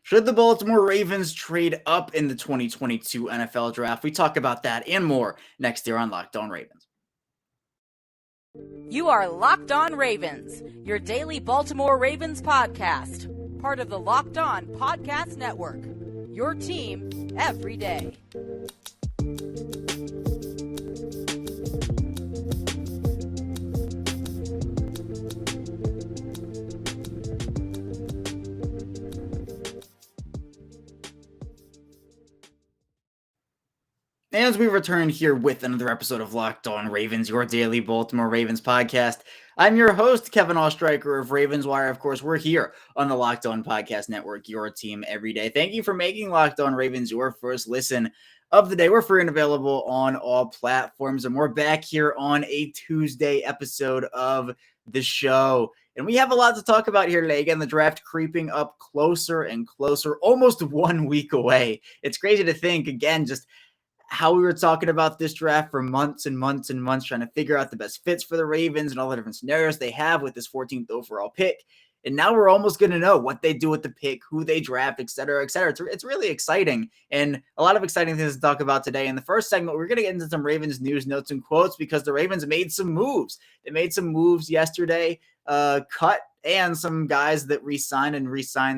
Should the Baltimore Ravens trade up in the 2022 NFL Draft? We talk about that and more next year on Locked On Ravens. You are Locked On Ravens, your daily Baltimore Ravens podcast, part of the Locked On Podcast Network, your team every day. As we return here with another episode of Locked On Ravens, your daily Baltimore Ravens podcast, I'm your host, Kevin Oestreicher of Ravens Wire. Of course, we're here on the Locked On Podcast Network, your team every day. Thank you for making Locked On Ravens your first listen of the day. We're free and available on all platforms, and we're back here on a Tuesday episode of the show. And we have a lot to talk about here today. Again, the draft creeping up closer and closer, almost 1 week away. It's crazy to think, again, just how we were talking about this draft for months and months and months, trying to figure out the best fits for the Ravens and all the different scenarios they have with this 14th overall pick. And now we're almost going to know what they do with the pick, who they draft, et cetera, et cetera. It's really exciting and a lot of exciting things to talk about today. In the first segment, we're going to get into some Ravens news, notes, and quotes because the Ravens made some moves. They made some moves yesterday, cut, and some guys that re-signed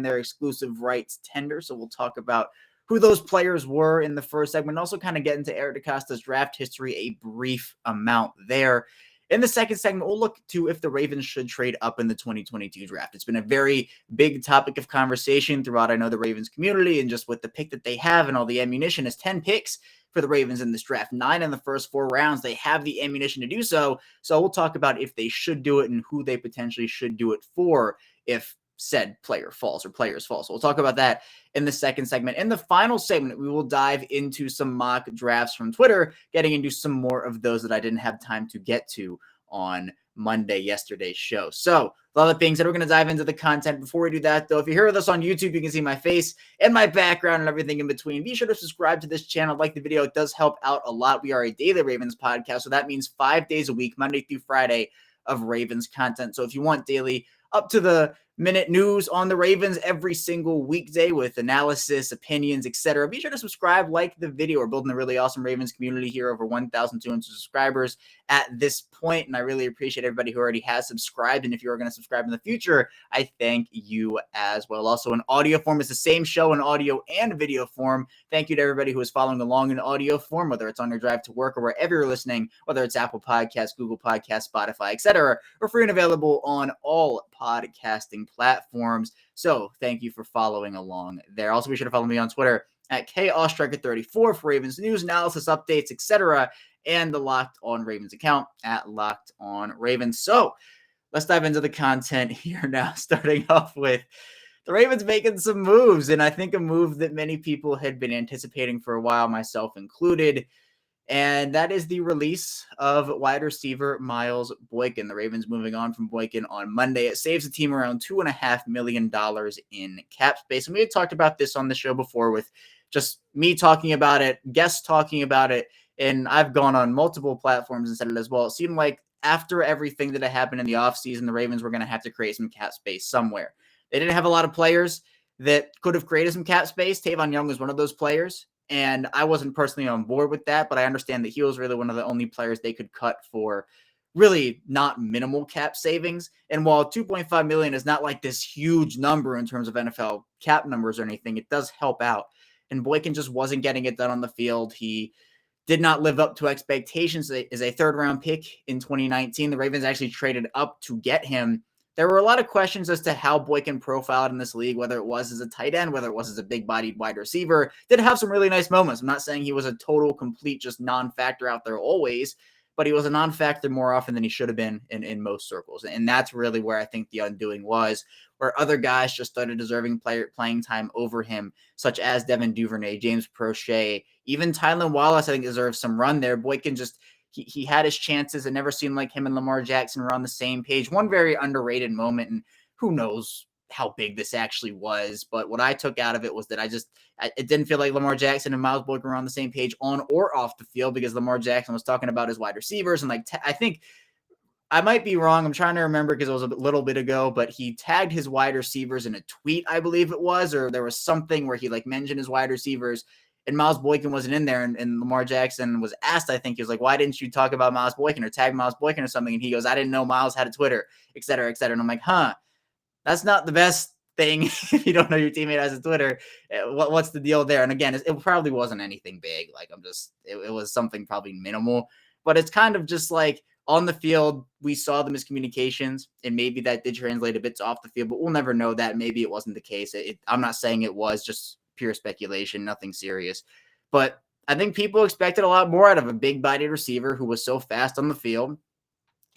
their exclusive rights tender. So we'll talk about who those players were in the first segment, and also kind of get into Eric DeCosta's draft history, a brief amount there. In the second segment, we'll look to if the Ravens should trade up in the 2022 draft. It's been a very big topic of conversation throughout, I know, the Ravens community, and just with the pick that they have and all the ammunition is 10 picks for the Ravens in this draft, 9 in the first 4 rounds. They have the ammunition to do so. So we'll talk about if they should do it and who they potentially should do it for if said player falls or players fall. So we'll talk about that in the second segment. In the final segment, we will dive into some mock drafts from Twitter, getting into some more of those that I didn't have time to get to on yesterday's show. So a lot of things that we're going to dive into the content. Before we do that, though, if you're here with us on YouTube, you can see my face and my background and everything in between. Be sure to subscribe to this channel, like the video. It does help out a lot. We are a daily Ravens podcast, so that means 5 days a week, Monday through Friday, of Ravens content. So if you want daily up to the minute news on the Ravens every single weekday with analysis, opinions, etc., be sure to subscribe, like the video. We're building a really awesome Ravens community here, over 1,200 subscribers at this point, and I really appreciate everybody who already has subscribed. And if you are going to subscribe in the future, I thank you as well. Also, in audio form, it's the same show in audio and video form. Thank you to everybody who is following along in audio form, whether it's on your drive to work or wherever you're listening, whether it's Apple Podcasts, Google Podcasts, Spotify, etc. We're free and available on all podcasting platforms. So thank you for following along there. Also, be sure to follow me on Twitter at KOstriker34 for Ravens news, analysis, updates, etc., and the Locked On Ravens account at Locked On Ravens. So let's dive into the content here now, starting off with the Ravens making some moves, and I think a move that many people had been anticipating for a while, myself included, and that is the release of wide receiver Miles Boykin. The Ravens moving on from Boykin on Monday. It saves the team around $2.5 million in cap space. And we had talked about this on the show before with just me talking about it, guests talking about it, and I've gone on multiple platforms and said it as well. It seemed like after everything that had happened in the offseason, the Ravens were going to have to create some cap space somewhere. They didn't have a lot of players that could have created some cap space. Tavon Young was one of those players. And I wasn't personally on board with that, but I understand that he was really one of the only players they could cut for really not minimal cap savings. And while $2.5 million is not like this huge number in terms of NFL cap numbers or anything, it does help out. And Boykin just wasn't getting it done on the field. He did not live up to expectations. As a third-round pick in 2019, the Ravens actually traded up to get him. There were a lot of questions as to how Boykin profiled in this league, whether it was as a tight end, whether it was as a big-bodied wide receiver. Did have some really nice moments. I'm not saying he was a total, complete, just non-factor out there always, but he was a non-factor more often than he should have been in most circles. And that's really where I think the undoing was, where other guys just started deserving playing time over him, such as Devin Duvernay, James Prochet, even Tylan Wallace, I think, deserves some run there. Boykin just he had his chances. It never seemed like him and Lamar Jackson were on the same page. One very underrated moment, and who knows how big this actually was. But what I took out of it was that it didn't feel like Lamar Jackson and Miles Boykin were on the same page on or off the field, because Lamar Jackson was talking about his wide receivers. And I think I might be wrong. I'm trying to remember because it was a little bit ago, but he tagged his wide receivers in a tweet, I believe it was, or there was something where he like mentioned his wide receivers and Miles Boykin wasn't in there. And Lamar Jackson was asked, I think he was like, why didn't you talk about Miles Boykin or tag Miles Boykin or something? And he goes, I didn't know Miles had a Twitter, et cetera, et cetera. And I'm like, that's not the best thing if you don't know your teammate has a Twitter. What's the deal there? And again, it probably wasn't anything big. Like it was something probably minimal, but it's kind of just like on the field, we saw the miscommunications and maybe that did translate a bit to off the field, but we'll never know that. Maybe it wasn't the case. I'm not saying it was, just pure speculation, nothing serious, but I think people expected a lot more out of a big-bodied receiver who was so fast on the field.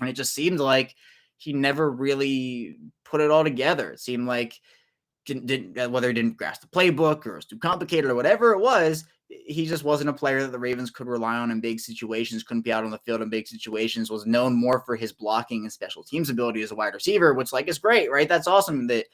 And it just seemed like he never really put it all together. It seemed like whether he didn't grasp the playbook or it was too complicated or whatever it was, he just wasn't a player that the Ravens could rely on in big situations, couldn't be out on the field in big situations, was known more for his blocking and special teams ability as a wide receiver, which like is great, right? That's awesome that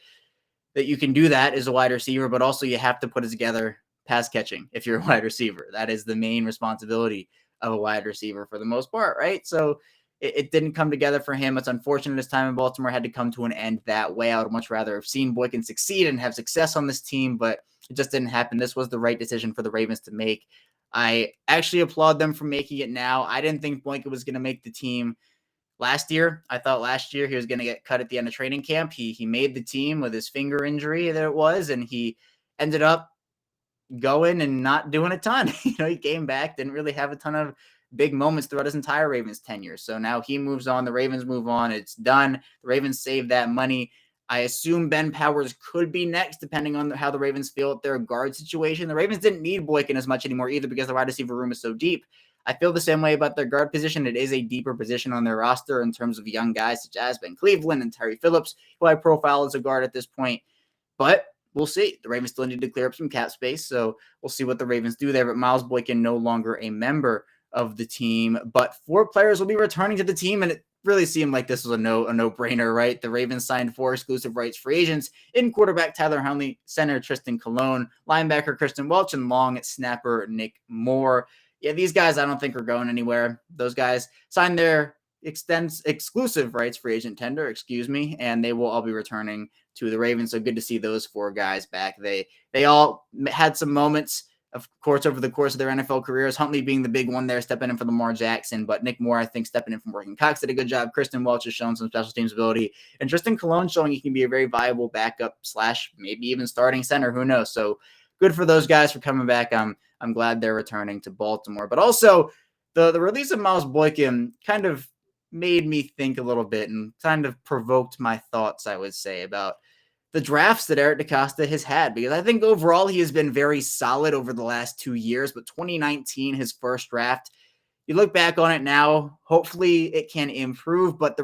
you can do that as a wide receiver, but also you have to put it together pass catching if you're a wide receiver. That is the main responsibility of a wide receiver for the most part, right? So it didn't come together for him. It's unfortunate his time in Baltimore had to come to an end that way. I would much rather have seen Boykin succeed and have success on this team, but it just didn't happen. This was the right decision for the Ravens to make. I actually applaud them for making it now. I didn't think Boykin was going to make the team last year. I thought last year he was going to get cut at the end of training camp. He made the team with his finger injury that it was, and he ended up going and not doing a ton. He came back, didn't really have a ton of big moments throughout his entire Ravens tenure. So now he moves on. The Ravens move on. It's done. The Ravens save that money. I assume Ben Powers could be next, depending on how the Ravens feel at their guard situation. The Ravens didn't need Boykin as much anymore either because the wide receiver room is so deep. I feel the same way about their guard position. It is a deeper position on their roster in terms of young guys such as Ben Cleveland and Terry Phillips, who I profile as a guard at this point. But we'll see. The Ravens still need to clear up some cap space, so we'll see what the Ravens do there. But Miles Boykin no longer a member of the team, but 4 players will be returning to the team, and it really seemed like this was a no-brainer, right? The Ravens signed 4 exclusive rights free agents in quarterback Tyler Huntley, center Tristan Colon, linebacker Kristen Welch, and long snapper Nick Moore. Yeah, these guys I don't think are going anywhere. Those guys signed their exclusive rights free agent tender, and they will all be returning to the Ravens. So good to see those 4 guys back. They all had some moments, of course, over the course of their NFL careers. Huntley being the big one there, stepping in for Lamar Jackson, but Nick Moore, I think, stepping in from Working Cox did a good job. Kristen Welch has shown some special teams ability, and Tristan Colon showing he can be a very viable backup / maybe even starting center. Who knows? So good for those guys for coming back. I'm glad they're returning to Baltimore, but also the release of Miles Boykin kind of made me think a little bit and kind of provoked my thoughts, I would say, about the drafts that Eric DeCosta has had, because I think overall he has been very solid over the last 2 years, but 2019, his first draft, you look back on it now, hopefully it can improve, but the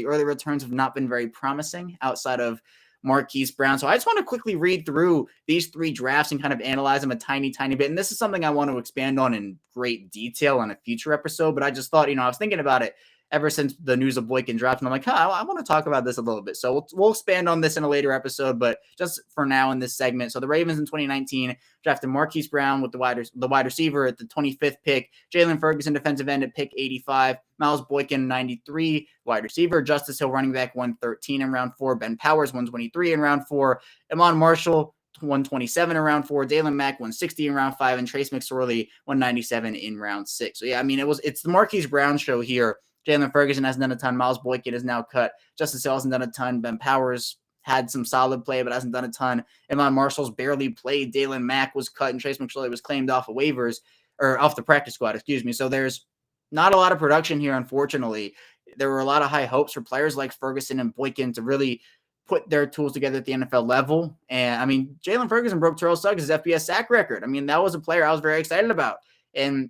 early returns have not been very promising outside of Marquise Brown. So I just want to quickly read through these 3 drafts and kind of analyze them a tiny bit. And this is something I want to expand on in great detail on a future episode, but I just thought, I was thinking about it ever since the news of Boykin dropped, and I'm like, I want to talk about this a little bit. So we'll expand on this in a later episode, but just for now in this segment. So the Ravens in 2019 drafted Marquise Brown with the wide receiver at the 25th pick, Jalen Ferguson defensive end at pick 85, Miles Boykin 93, wide receiver, Justice Hill running back 113 in round 4, Ben Powers 123 in round 4, Amon Marshall 127 in round 4, Dalen Mack 160 in round 5, and Trace McSorley 197 in round 6. So yeah, it's the Marquise Brown show here. Jalen Ferguson hasn't done a ton. Miles Boykin is now cut. Justice Hill hasn't done a ton. Ben Powers had some solid play, but hasn't done a ton. Amon Marshall's barely played. Dalen Mack was cut, and Trace McSorley was claimed off of waivers, or off the practice squad, So there's not a lot of production here, unfortunately. There were a lot of high hopes for players like Ferguson and Boykin to really put their tools together at the NFL level. And, Jalen Ferguson broke Terrell Suggs' FBS sack record. That was a player I was very excited about. And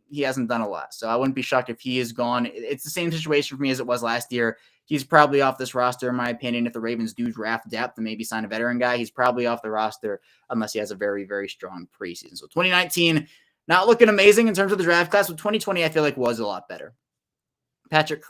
he hasn't done a lot. So I wouldn't be shocked if he is gone. It's the same situation for me as it was last year. He's probably off this roster, in my opinion. If the Ravens do draft depth and maybe sign a veteran guy, he's probably off the roster unless he has a very, very strong preseason. So 2019, not looking amazing in terms of the draft class, but 2020 I feel like was a lot better. Patrick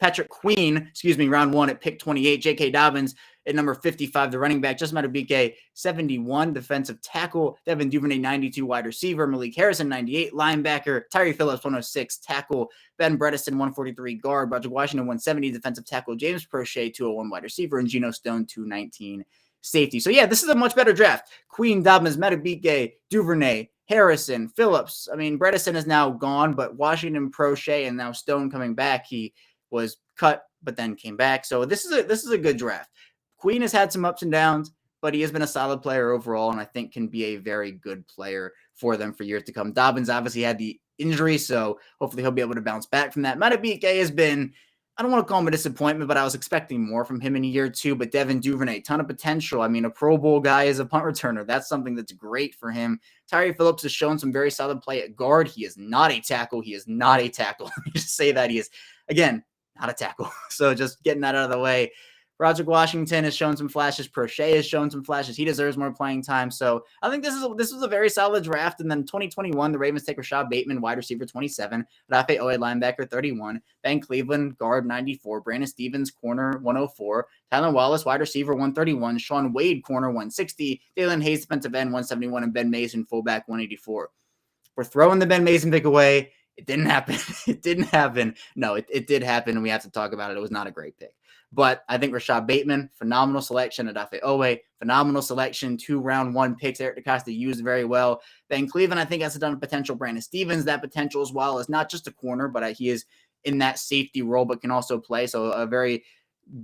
Patrick Queen, round 1 at pick 28. J.K. Dobbins at number 55, the running back. Just Madubuike, 71, defensive tackle. Devin Duvernay, 92, wide receiver. Malik Harrison, 98, linebacker. Tyree Phillips, 106, tackle. Ben Bredesen, 143, guard. Roger Washington, 170, defensive tackle. James Prochet, 201, wide receiver. And Geno Stone, 219, safety. So, yeah, this is a much better draft. Queen, Dobbins, Madubuike, Duvernay, Harrison, Phillips. I mean, Bredesen is now gone, but Washington, Prochet, and now Stone coming back. He was cut, but then came back. So this is a good draft. Queen has had some ups and downs, but he has been a solid player overall, and I think can be a very good player for them for years to come. Dobbins obviously had the injury, so hopefully he'll be able to bounce back from that. Madubuike has been, I don't want to call him a disappointment, but I was expecting more from him in a year or two. But Devin Duvernay, ton of potential. I mean, a Pro Bowl guy as a punt returner. That's something that's great for him. Tyree Phillips has shown some very solid play at guard. He is not a tackle. He is not a tackle. Let me just say that. He is, again, not a tackle. So just getting that out of the way. Roderick Washington has shown some flashes. Prochet has shown some flashes. He deserves more playing time. So I think this was a very solid draft. And then 2021, the Ravens take Rashad Bateman, wide receiver, 27. Rafe Owe, linebacker, 31. Ben Cleveland, guard, 94. Brandon Stevens, corner, 104. Tyler Wallace, wide receiver, 131. Sean Wade, corner, 160. Dalen Hayes, defensive end, 171. And Ben Mason, fullback, 184. We're throwing the Ben Mason pick away. It didn't happen. It didn't happen. No, it did happen, and we have to talk about it. It was not a great pick. But I think Rashad Bateman, phenomenal selection. Adafe Owe, phenomenal selection. 2 round 1 picks. Eric DeCosta used very well. Ben Cleveland, I think, has a ton of potential. Brandon Stevens, that potential as well, is not just a corner, but he is in that safety role, but can also play. So a very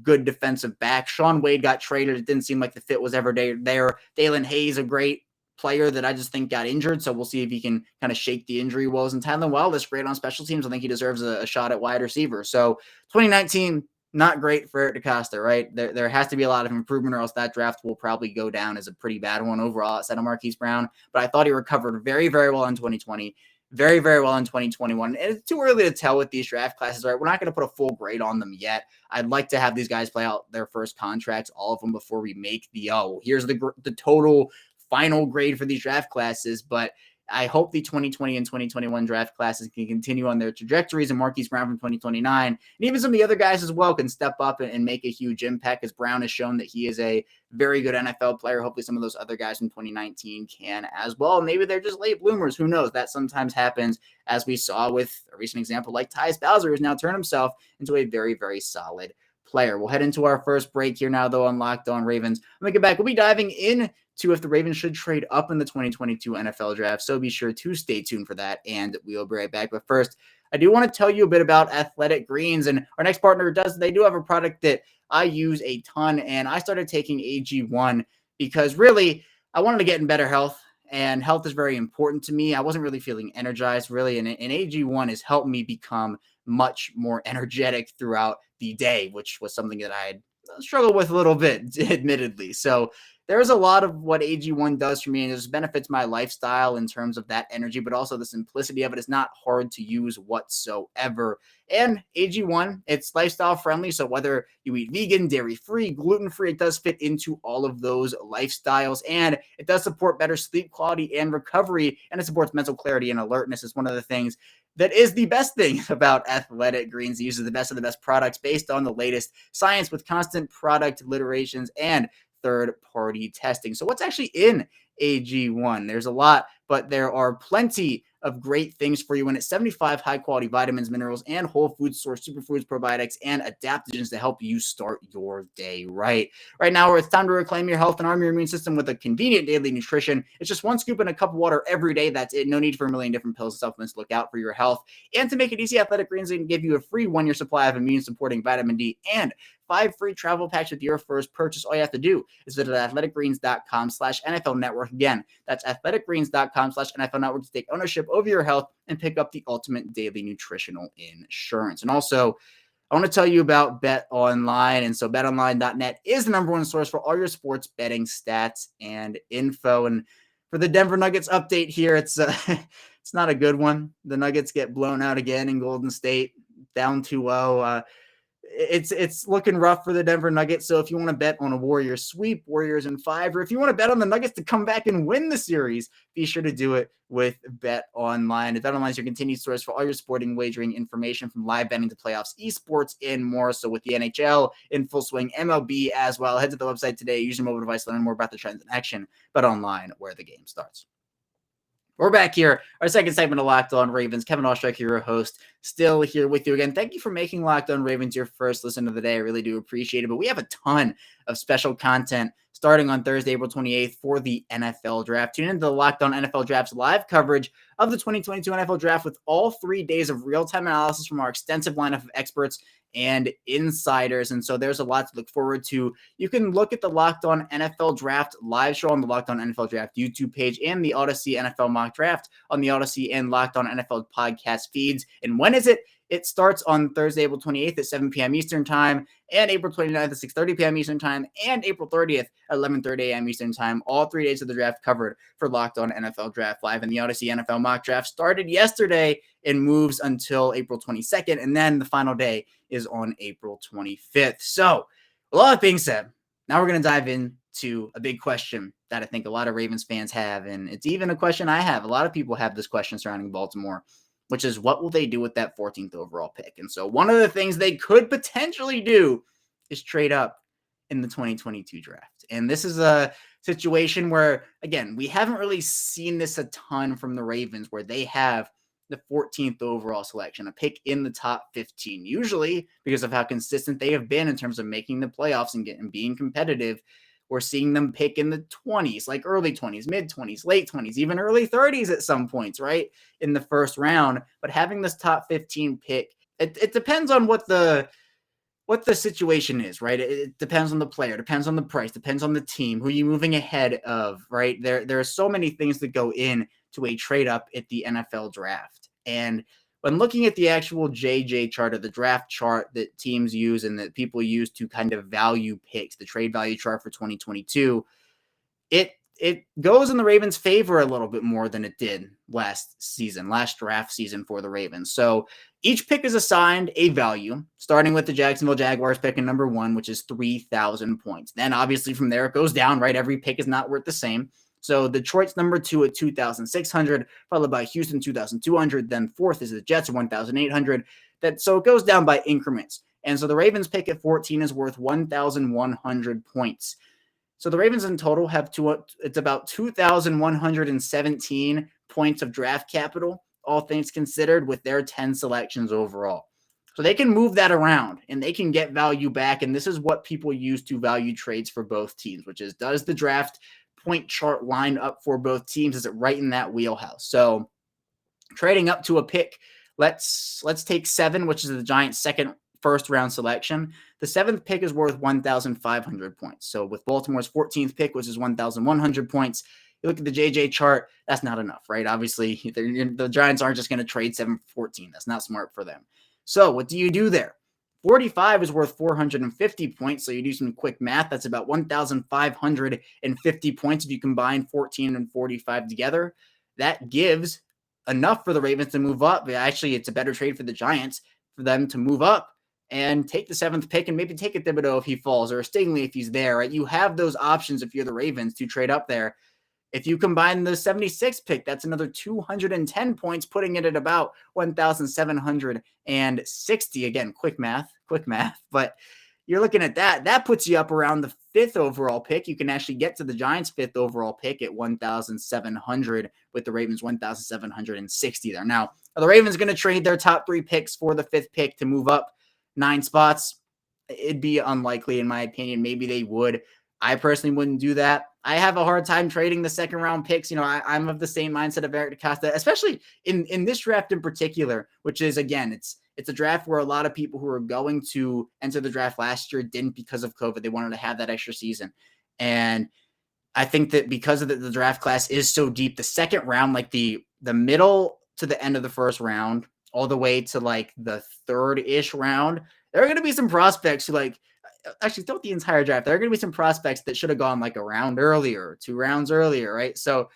good defensive back. Sean Wade got traded. It didn't seem like the fit was ever there. Dalen Hayes, a great player that I just think got injured. So we'll see if he can kind of shake the injury woes. And Tyler Wallace, great on special teams. I think he deserves a shot at wide receiver. So 2019, not great for Eric DeCosta, right? There has to be a lot of improvement, or else that draft will probably go down as a pretty bad one overall outside of Marquise Brown. But I thought he recovered very, very well in 2020, very, very well in 2021. And it's too early to tell with these draft classes, right? We're not going to put a full grade on them yet. I'd like to have these guys play out their first contracts, all of them, before we make here's the total final grade for these draft classes. But I hope the 2020 and 2021 draft classes can continue on their trajectories, and Marquise Brown from 2029, and even some of the other guys as well, can step up and make a huge impact, as Brown has shown that he is a very good NFL player. Hopefully some of those other guys from 2019 can as well. Maybe they're just late bloomers. Who knows? That sometimes happens, as we saw with a recent example like Tyus Bowser, who's now turned himself into a very, very solid player. We'll head into our first break here now, though, on Locked On Ravens. When we get back, we'll be diving into if the Ravens should trade up in the 2022 NFL draft. So be sure to stay tuned for that, and we'll be right back. But first, I do want to tell you a bit about Athletic Greens, and our next partner they do have a product that I use a ton, and I started taking AG1 because really I wanted to get in better health, and health is very important to me. I wasn't really feeling energized, really, and AG1 has helped me become much more energetic throughout the day, which was something that I had struggled with a little bit, admittedly. So there's a lot of what AG1 does for me, and it just benefits my lifestyle in terms of that energy, but also the simplicity of it is not hard to use whatsoever. And AG1, it's lifestyle friendly, so whether you eat vegan, dairy-free, gluten-free, it does fit into all of those lifestyles, and it does support better sleep quality and recovery, and it supports mental clarity and alertness. Is one of the things that is the best thing about Athletic Greens. It uses the best of the best products based on the latest science with constant product iterations and third-party testing. So what's actually in AG1? There's a lot, but there are plenty of great things for you in it. 75 high-quality vitamins, minerals, and whole food source superfoods, probiotics, and adaptogens to help you start your day right. Right now, it's time to reclaim your health and arm your immune system with a convenient daily nutrition. It's just 1 scoop in a cup of water every day. That's it. No need for a million different pills and supplements to look out for your health. And to make it easy, Athletic Greens can give you a free 1-year supply of immune-supporting vitamin D and 5 free travel packs with your first purchase. All you have to do is visit athleticgreens.com/NFL Network. Again, that's athleticgreens.com/NFL Network to take ownership over your health and pick up the ultimate daily nutritional insurance. And also, I want to tell you about BetOnline. And so betonline.net is the number 1 source for all your sports betting stats and info. And for the Denver Nuggets update here, it's not a good one. The Nuggets get blown out again in Golden State, down 2-0. it's looking rough for the Denver Nuggets. So if you want to bet on a Warriors sweep, Warriors in 5, or if you want to bet on the Nuggets to come back and win the series, be sure to do it with BetOnline. BetOnline is your continued source for all your sporting wagering information, from live betting to playoffs, esports, and more. So with the NHL in full swing, MLB as well. Head to the website today. Use your mobile device to learn more about the trends in action. BetOnline, where the game starts. We're back here, our second segment of Locked On Ravens. Kevin Oestreicher, your host, still here with you again. Thank you for making Locked On Ravens your first listen of the day. I really do appreciate it. But we have a ton of special content starting on Thursday, April 28th for the NFL Draft. Tune into the Locked On NFL Draft's live coverage of the 2022 NFL Draft with all 3 days of real-time analysis from our extensive lineup of experts and insiders. And so there's a lot to look forward to. You can look at the Locked On NFL Draft live show on the Locked On NFL Draft YouTube page and the Odyssey NFL Mock Draft on the Odyssey and Locked On NFL podcast feeds. And when is it? It starts on Thursday, April 28th at 7 p.m. Eastern Time, and April 29th at 6:30 p.m. Eastern Time, and April 30th at 11:30 a.m. Eastern Time. All 3 days of the draft covered for Locked On NFL Draft Live. And the Odyssey NFL Mock Draft started yesterday and moves until April 22nd, and then the final day is on April 25th. So, with all that being said, now we're going to dive into a big question that I think a lot of Ravens fans have, and it's even a question I have. A lot of people have this question surrounding Baltimore, which is what will they do with that 14th overall pick? And so one of the things they could potentially do is trade up in the 2022 draft. And this is a situation where, again, we haven't really seen this a ton from the Ravens, where they have the 14th overall selection, a pick in the top 15, usually because of how consistent they have been in terms of making the playoffs and being competitive. We're seeing them pick in the 20s, like early 20s, mid 20s, late 20s, even early 30s at some points, right, in the first round. But having this top 15 pick, it depends on what the situation is, right? It depends on the player, depends on the price, depends on the team, who you're moving ahead of, right? There are so many things that go in to a trade up at the NFL draft. And when looking at the actual JJ chart, or the draft chart that teams use and that people use to kind of value picks, the trade value chart for 2022, it goes in the Ravens' favor a little bit more than it did last draft season for the Ravens. So each pick is assigned a value, starting with the Jacksonville Jaguars pick in number 1, which is 3,000 points. Then obviously from there it goes down, right? Every pick is not worth the same. So Detroit's number 2 at 2,600, followed by Houston 2,200. Then 4th is the Jets at 1,800. So it goes down by increments. And so the Ravens pick at 14 is worth 1,100 points. So the Ravens in total have it's about 2,117 points of draft capital, all things considered, with their 10 selections overall. So they can move that around and they can get value back. And this is what people use to value trades for both teams, which is, does the draft point chart line up for both teams? Is it right in that wheelhouse? So trading up to a pick, let's take 7, which is the Giants' first round selection. The 7th pick is worth 1,500 points. So with Baltimore's 14th pick, which is 1,100 points, you look at the JJ chart, that's not enough, right? Obviously, the Giants aren't just going to trade 7 for 14. That's not smart for them. So what do you do there? 45 is worth 450 points. So you do some quick math. That's about 1,550 points if you combine 14 and 45 together. That gives enough for the Ravens to move up. Actually, it's a better trade for the Giants for them to move up and take the 7th pick and maybe take a Thibodeau if he falls, or a Stingley if he's there, right? You have those options if you're the Ravens to trade up there. If you combine the 76th pick, that's another 210 points, putting it at about 1,760. Again, quick math, but you're looking at that. That puts you up around the 5th overall pick. You can actually get to the Giants' 5th overall pick at 1,700, with the Ravens 1,760 there. Now, are the Ravens going to trade their top 3 picks for the 5th pick to move up 9 spots? It'd be unlikely, in my opinion. Maybe they would. I personally wouldn't do that. I have a hard time trading the 2nd round picks. I'm of the same mindset of Eric DeCosta, especially in this draft in particular, which is, again, it's a draft where a lot of people who are going to enter the draft last year didn't because of COVID. They wanted to have that extra season. And I think that because of the draft class is so deep, the 2nd round, like the middle to the end of the 1st round, all the way to like the 3rd-ish round, there are going to be some prospects who actually throughout the entire draft, there are going to be some prospects that should have gone like a round earlier, 2 rounds earlier, right? So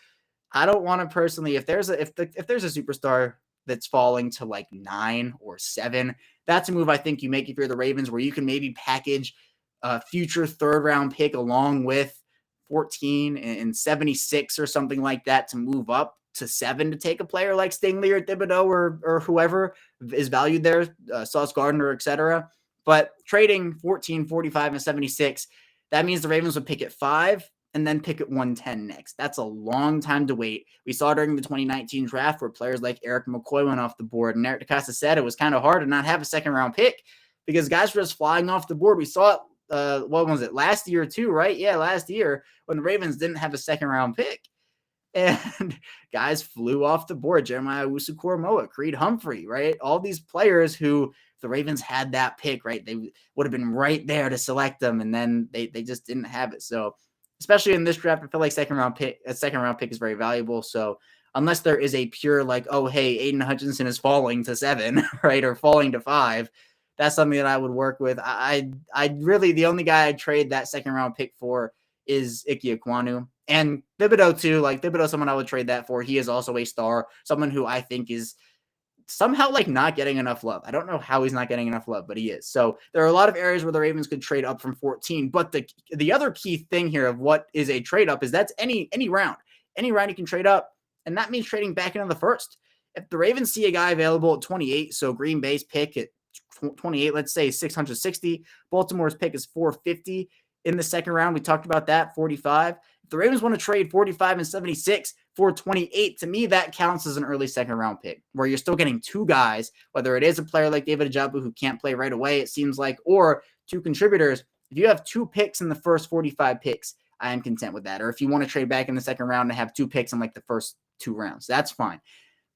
I don't want to personally, if there's a superstar that's falling to like 9 or 7. That's a move I think you make if you're the Ravens, where you can maybe package a future third round pick along with 14 and 76 or something like that to move up to 7 to take a player like Stingley or Thibodeau or whoever is valued there, Sauce Gardner, etc. But trading 14, 45, and 76, that means the Ravens would pick at 5 and then pick at 110 next. That's a long time to wait. We saw during the 2019 draft where players like Eric McCoy went off the board, and Eric DeCosta said it was kind of hard to not have a second round pick because guys were just flying off the board. We saw it, what was it, last year too, right? Yeah, last year when the Ravens didn't have a second round pick. And guys flew off the board. Jeremiah Owusu-Koramoah, Creed Humphrey, right? All these players who the Ravens had that pick, right? They would have been right there to select them, and then they just didn't have it. So especially in this draft, I feel like a second round pick is very valuable. So unless there is a pure like, oh, hey, Aiden Hutchinson is falling to 7, right? Or falling to 5. That's something that I would work with. I really, the only guy I'd trade that second round pick for is Ike Ekwonu. And Thibodeau too. Like Thibodeau, someone I would trade that for. He is also a star, someone who I think is somehow like not getting enough love. I don't know how he's not getting enough love, but he is. So there are a lot of areas where the Ravens could trade up from 14. But the other key thing here of what is a trade up is that's any round. Any round you can trade up, and that means trading back into the first. If the Ravens see a guy available at 28, so Green Bay's pick at 28, let's say 660, Baltimore's pick is 450 in the second round. We talked about that, 45. If the Ravens want to trade 45 and 76 for 28, to me, that counts as an early second round pick where you're still getting two guys, whether it is a player like David Ojabo who can't play right away, it seems like, or two contributors. If you have 2 picks in the first 45 picks, I am content with that. Or if you want to trade back in the second round and have 2 picks in like the first 2 rounds, that's fine.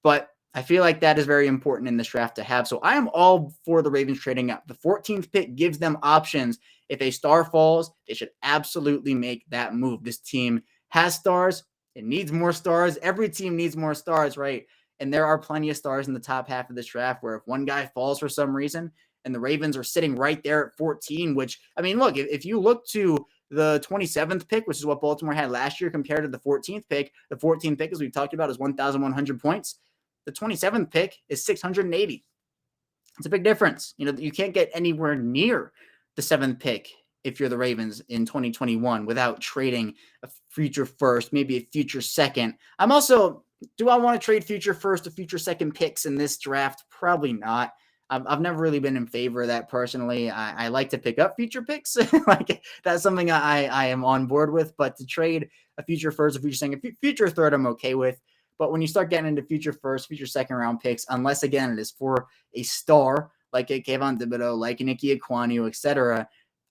But I feel like that is very important in this draft to have. So I am all for the Ravens trading up. The 14th pick gives them options. If a star falls, they should absolutely make that move. This team has stars. It needs more stars. Every team needs more stars, right? And there are plenty of stars in the top half of this draft where if one guy falls for some reason and the Ravens are sitting right there at 14, which, I mean, look, if you look to the 27th pick, which is what Baltimore had last year compared to the 14th pick, the 14th pick, as we've talked about, is 1,100 points. The 27th pick is 680. It's a big difference. You know, you can't get anywhere near the 7th pick if you're the Ravens in 2021 without trading a future first, maybe a future second. I'm also, do I want to trade future first or future second picks in this draft? Probably not. I've never really been in favor of that personally. I like to pick up future picks. Like that's something I am on board with, but to trade a future first, a future second, future third, I'm okay with. But when you start getting into future first, future second round picks, unless again it is for a star like a Kayvon Thibodeau, like an Ike Ekwonu, etc.,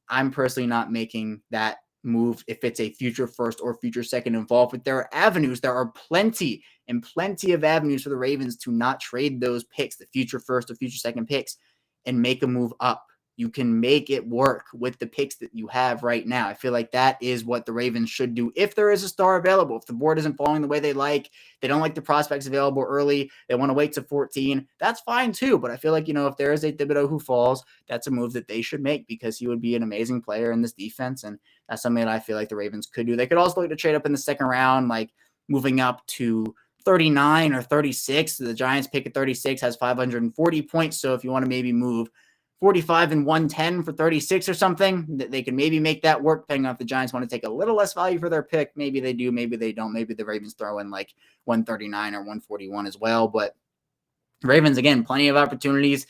I'm personally not making that move if it's a future first or future second involved. But there are avenues. There are plenty of avenues for the Ravens to not trade those picks, the future first or future second picks, and make a move up. You can make it work with the picks that you have right now. I feel like that is what the Ravens should do if there is a star available. If the board isn't falling the way they like, they don't like the prospects available early, they want to wait to 14, that's fine too. But I feel like, you know, if there is a Thibodeau who falls, that's a move that they should make because he would be an amazing player in this defense. And that's something that I feel like the Ravens could do. They could also look to trade up in the second round, like moving up to 39 or 36. The Giants pick at 36 has 540 points. So if you want to maybe move 45 and 110 for 36 or something, they can maybe make that work depending on if the Giants want to take a little less value for their pick. Maybe they do, maybe they don't. Maybe the Ravens throw in like 139 or 141 as well. But Ravens, again, plenty of opportunities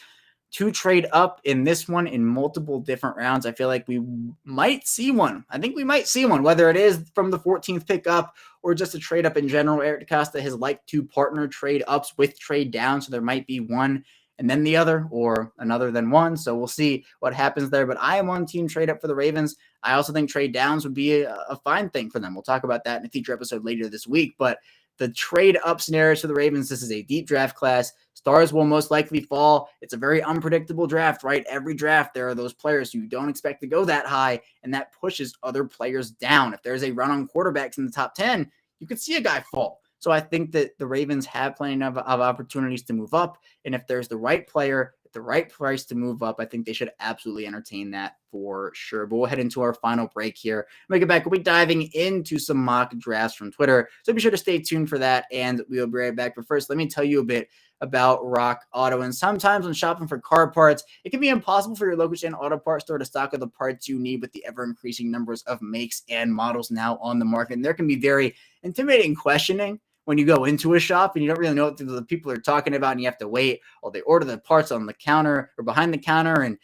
to trade up in this one in multiple different rounds. I feel like we might see one. I think we might see one, whether it is from the 14th pick up or just a trade up in general. Eric DeCosta has liked to partner trade ups with trade down, so there might be one and then the other, or another than one. So we'll see what happens there. But I am on team trade up for the Ravens. I also think trade downs would be a fine thing for them. We'll talk about that in a future episode later this week. But the trade up scenarios for the Ravens, this is a deep draft class. Stars will most likely fall. It's a very unpredictable draft, right? Every draft, there are those players who you don't expect to go that high, and that pushes other players down. If there's a run on quarterbacks in the top 10, you could see a guy fall. So I think that the Ravens have plenty of opportunities to move up. And if there's the right player at the right price to move up, I think they should absolutely entertain that for sure. But we'll head into our final break here. When we get back, we'll be diving into some mock drafts from Twitter. So be sure to stay tuned for that, and we'll be right back. But first, let me tell you a bit about Rock Auto. And sometimes when shopping for car parts, it can be impossible for your local chain auto parts store to stock of the parts you need with the ever-increasing numbers of makes and models now on the market. And there can be very intimidating questioning when you go into a shop and you don't really know what the people are talking about, and you have to wait while they order the parts on the counter or behind the counter. And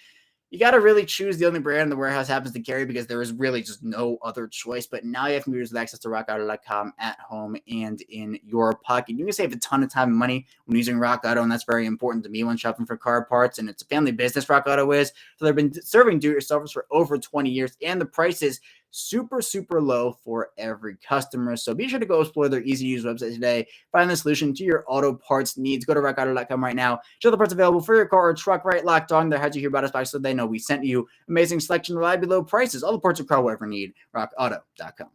you got to really choose the only brand the warehouse happens to carry, because there is really just no other choice. But now you have computers with access to rockauto.com at home and in your pocket. You can save a ton of time and money when using Rock Auto, and that's very important to me when shopping for car parts. And it's a family business, Rock Auto is. So they've been serving do-it-yourselfers for over 20 years, and the price is super, super low for every customer. So be sure to go explore their easy-to-use website today. Find the solution to your auto parts needs. Go to rockauto.com right now. Show the parts available for your car or truck right locked on there. How'd you hear about us by, so they know we sent you. Amazing selection, reliably low prices. All the parts your car will ever need. rockauto.com.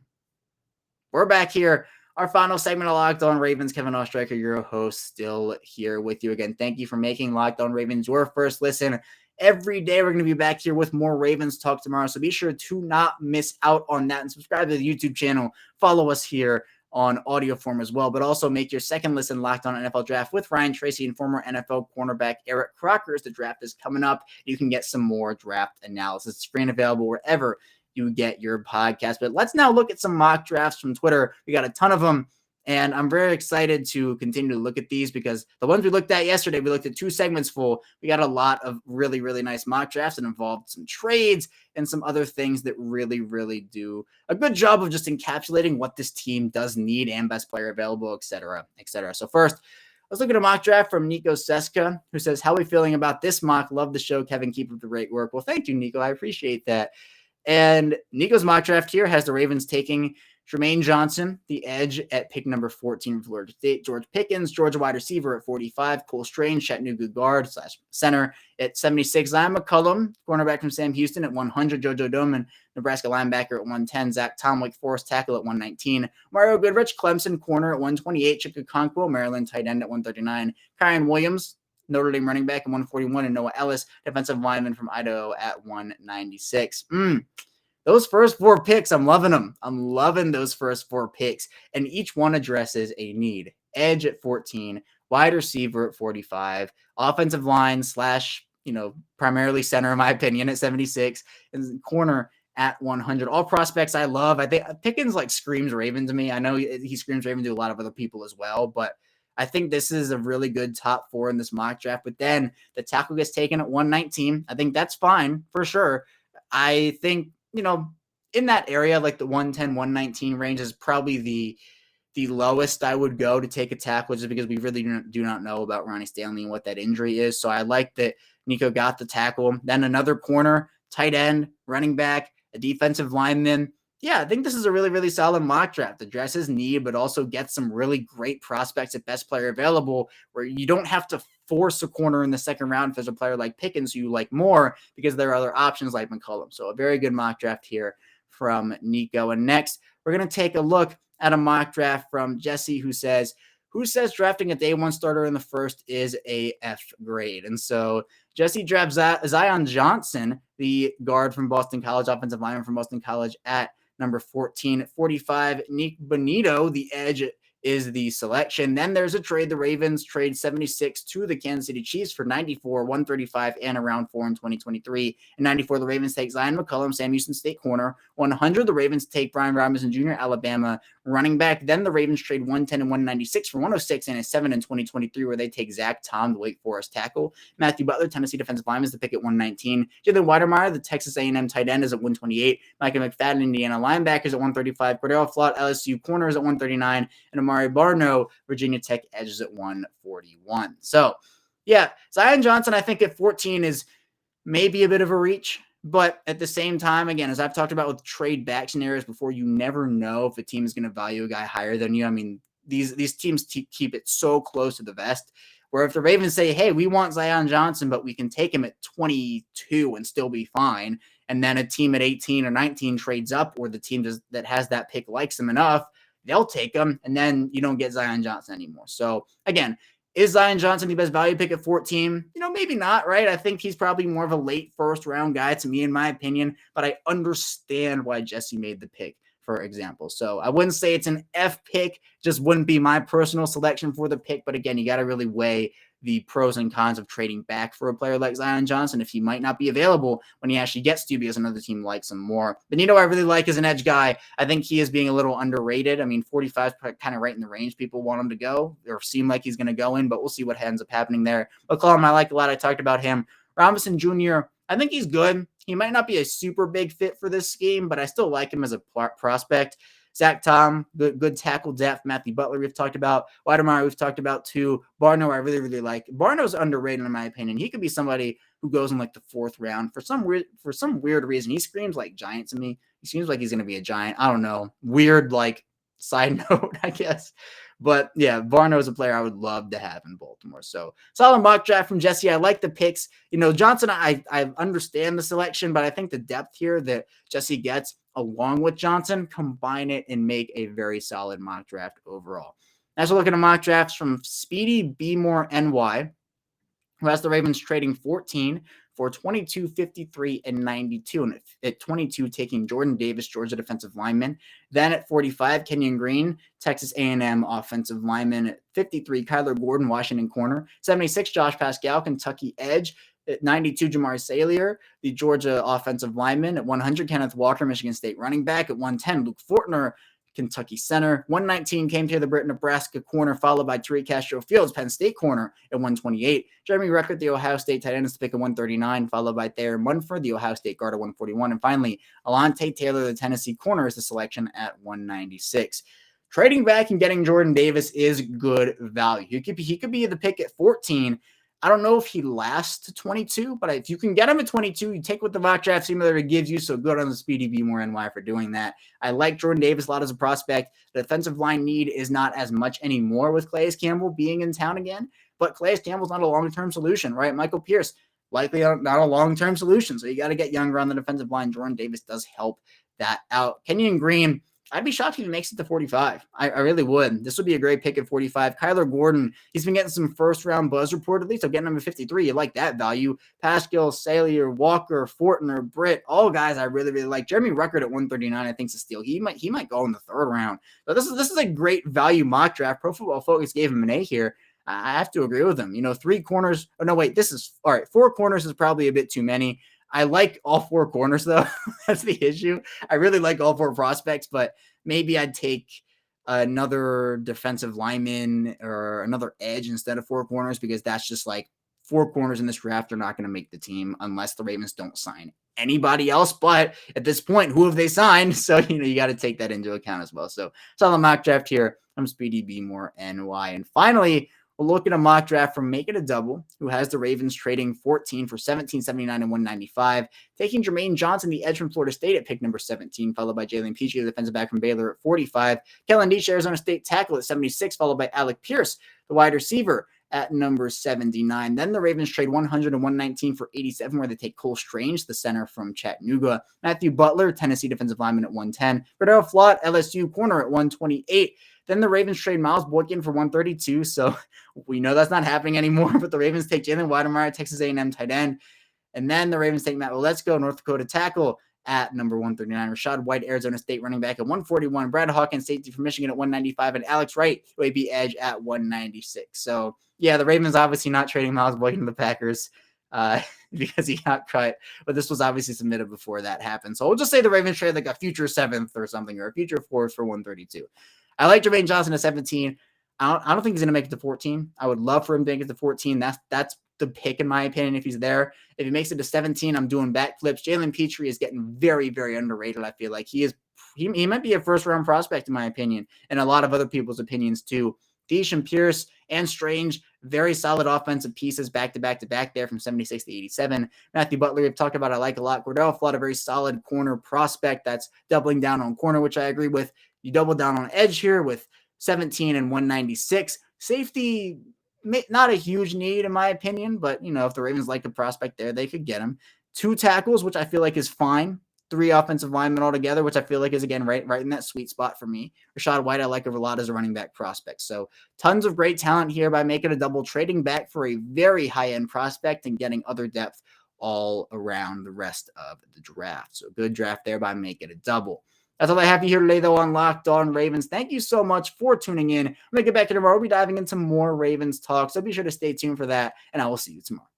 We're back here. Our final segment of Locked On Ravens. Kevin Oestreicher, your host, still here with you again. Thank you for making Locked On Ravens your first listen every day. We're going to be back here with more Ravens talk tomorrow, so be sure to not miss out on that, and subscribe to the YouTube channel. Follow us here on audio form as well, but also make your second listen Locked On NFL Draft with Ryan Tracy and former NFL cornerback Eric Crocker. The draft is coming up. You can get some more draft analysis. It's free and available wherever you get your podcast. But let's now look at some mock drafts from Twitter. We got a ton of them, and I'm very excited to continue to look at these, because the ones we looked at yesterday, we looked at 2 segments full. We got a lot of really, really nice mock drafts that involved some trades and some other things that really, really do a good job of just encapsulating what this team does need and best player available, et cetera, et cetera. So first, let's look at a mock draft from Nico Seska, who says, how are we feeling about this mock? Love the show, Kevin. Keep up the great work. Well, thank you, Nico. I appreciate that. And Nico's mock draft here has the Ravens taking Jermaine Johnson, the edge, at pick number 14 for Florida State. George Pickens, Georgia wide receiver at 45. Cole Strange, Chattanooga guard / center at 76. Zion McCollum, cornerback from Sam Houston at 100. JoJo Doman, Nebraska linebacker at 110. Zach Tom, Wake Forest tackle at 119. Mario Goodrich, Clemson corner at 128. Chika Conquo, Maryland tight end at 139. Kyron Williams, Notre Dame running back at 141. And Noah Ellis, defensive lineman from Idaho at 196. Those first 4 picks, I'm loving them. I'm loving those first 4 picks. And each one addresses a need. Edge at 14, wide receiver at 45, offensive line / primarily center, in my opinion, at 76, and corner at 100. All prospects I love. I think Pickens screams Raven to me. I know he screams Raven to a lot of other people as well, but I think this is a really good top 4 in this mock draft. But then the tackle gets taken at 119. I think that's fine for sure. I think, in that area, like the 110, 119 range is probably the lowest I would go to take a tackle, just because we really do not know about Ronnie Stanley and what that injury is. So I like that Nico got the tackle. Then another corner, tight end, running back, a defensive lineman. Yeah, I think this is a really, really solid mock draft. Addresses need, but also gets some really great prospects at best player available, where you don't have to force a corner in the second round if there's a player like Pickens who you like more, because there are other options like McCollum. So a very good mock draft here from Nico. And next, we're going to take a look at a mock draft from Jesse, who says drafting a day 1 starter in the first is a F grade. And so Jesse drafts Zion Johnson, the guard from Boston College, offensive lineman from Boston College, at number 14. At 45, Nick Bonito, the edge, is the selection. Then there's a trade. The Ravens trade 76 to the Kansas City Chiefs for 94, 135, and a round 4 in 2023. In 94, the Ravens take Zion McCollum, Sam Houston State corner. 100, the Ravens take Brian Robinson Jr., Alabama running back. Then the Ravens trade 110 and 196 for 106 and a 7 in 2023, where they take Zach Tom, the Wake Forest tackle. Matthew Butler, Tennessee defensive lineman, is the pick at 119. Jalen Weidermeyer, the Texas A&M tight end, is at 128. Micah McFadden, Indiana linebackers, at 135. Cordell Flott, LSU corners, at 139. And Amari Barno, Virginia Tech edges, at 141. So, yeah, Zion Johnson, I think at 14 is maybe a bit of a reach. But at the same time, again, as I've talked about with trade back scenarios before, you never know if a team is going to value a guy higher than you. I mean, these teams keep it so close to the vest, where if the Ravens say, hey, we want Zion Johnson, but we can take him at 22 and still be fine, and then a team at 18 or 19 trades up, or the team that has that pick likes him enough, they'll take him, and then you don't get Zion Johnson anymore. So, again, is Zion Johnson the best value pick at 14? Maybe not, right? I think he's probably more of a late first round guy to me, in my opinion, but I understand why Jesse made the pick, for example. So I wouldn't say it's an F pick, just wouldn't be my personal selection for the pick. But again, you got to really weigh the pros and cons of trading back for a player like Zion Johnson if he might not be available when he actually gets to, because another team likes him more. But I really like as an edge guy. I think he is being a little underrated. I mean, 45 is kind of right in the range people want him to go or seem like he's going to go in, but we'll see what ends up happening there. McCollum, I like a lot. I talked about him. Robinson Jr., I think he's good. He might not be a super big fit for this scheme, but I still like him as a prospect. Zach Tom, good tackle depth. Matthew Butler, we've talked about. Weidemeyer, we've talked about too. Barno, I really, really like. Barno's underrated in my opinion. He could be somebody who goes in like the 4th round for some weird reason. He screams like Giant to me. He seems like he's going to be a Giant. I don't know. Weird, like, side note, I guess. But yeah, Barno is a player I would love to have in Baltimore. So solid mock draft from Jesse. I like the picks. Johnson, I understand the selection, but I think the depth here that Jesse gets along with Johnson, combine it and make a very solid mock draft overall. As we're looking at mock drafts from Speedy B More NY, who has the Ravens trading 14 for 22, 53, and 92. And at 22, taking Jordan Davis, Georgia defensive lineman. Then at 45, Kenyon Green, Texas A&M offensive lineman. At 53, Kyler Gordon, Washington corner. 76, Josh Pascal, Kentucky edge. At 92, Jamar Salier, the Georgia offensive lineman. At 100, Kenneth Walker, Michigan State running back. At 110, Luke Fortner, Kentucky center. 119 came to the Britt, Nebraska corner, followed by Tariq Castro Fields, Penn State corner at 128. Jeremy Ruckert, the Ohio State tight end, is the pick at 139, followed by Thayer Munford, the Ohio State guard at 141. And finally, Alontae Taylor, the Tennessee corner, is the selection at 196. Trading back and getting Jordan Davis is good value. He could be the pick at 14. I don't know if he lasts to 22, but if you can get him at 22, you take what the mock draft simulator gives you. So good on the Speedy B More NY for doing that. I like Jordan Davis a lot as a prospect. The defensive line need is not as much anymore with Calais Campbell being in town again, but Calais Campbell's not a long-term solution, right? Michael Pierce, likely not a long-term solution. So you got to get younger on the defensive line. Jordan Davis does help that out. Kenyon Green, I'd be shocked if he makes it to 45. I really would. This would be a great pick at 45. Kyler Gordon, he's been getting some first-round buzz reportedly, so getting him at 53, you like that value. Pascal, Salier, Walker, Fortner, Britt, all guys I really, really like. Jeremy Ruckert at 139, I think, is a steal. He might go in the 3rd round. So this is a great value mock draft. Pro Football Focus gave him an A here. I have to agree with him. 3 corners. Oh, no, wait. This is – all right, 4 corners is probably a bit too many. I like all 4 corners, though. That's the issue. I really like all 4 prospects, but maybe I'd take another defensive lineman or another edge instead of 4 corners, because that's just like 4 corners in this draft are not going to make the team unless the Ravens don't sign anybody else. But at this point, who have they signed? So, you got to take that into account as well. So it's on the mock draft here. I'm Speedy B More NY. And finally, we'll look at a mock draft from Make It a Double, who has the Ravens trading 14 for 17, 79, and 195, taking Jermaine Johnson, the edge from Florida State, at pick number 17, followed by Jalen Peachey, the defensive back from Baylor, at 45, Kellen Diesch, Arizona State tackle, at 76, followed by Alec Pierce, the wide receiver, at number 79. Then the Ravens trade 100 and 119 for 87, where they take Cole Strange, the center from Chattanooga, Matthew Butler, Tennessee defensive lineman, at 110, Cordell Flott, LSU corner, at 128. Then the Ravens trade Miles Boykin for 132. So we know that's not happening anymore, but the Ravens take Jalen Weidemeyer, Texas A&M tight end. And then the Ravens take Matt Waletzko, North Dakota tackle, at number 139. Rashad White, Arizona State running back, at 141. Brad Hawkins, safety from Michigan, at 195. And Alex Wright, UAB edge, at 196. So yeah, the Ravens obviously not trading Miles Boykin to the Packers because he got cut. But this was obviously submitted before that happened. So we'll just say the Ravens trade like a future 7th or something, or a future 4th for 132. I like Jermaine Johnson at 17. I don't think he's going to make it to 14. I would love for him to make it to 14. That's the pick, in my opinion, if he's there. If he makes it to 17, I'm doing backflips. Jalen Peachey is getting very, very underrated. I feel like he might be a first-round prospect, in my opinion, and a lot of other people's opinions too. Diesch and Pierce and Strange, very solid offensive pieces back-to-back there from 76 to 87. Matthew Butler, we've talked about, I like a lot. Cordell Flott, a very solid corner prospect that's doubling down on corner, which I agree with. You double down on edge here with 17 and 196. Safety, not a huge need in my opinion, but if the Ravens like the prospect there, they could get him. 2 tackles, which I feel like is fine. 3 offensive linemen altogether, which I feel like is, again, right in that sweet spot for me. Rashad White, I like a lot as a running back prospect. So tons of great talent here by making a double, trading back for a very high-end prospect and getting other depth all around the rest of the draft. So good draft there by making a double. That's all I have here today, though, on Locked On Ravens. Thank you so much for tuning in. I'm going to get back to tomorrow. We'll be diving into more Ravens talk, so be sure to stay tuned for that, and I will see you tomorrow.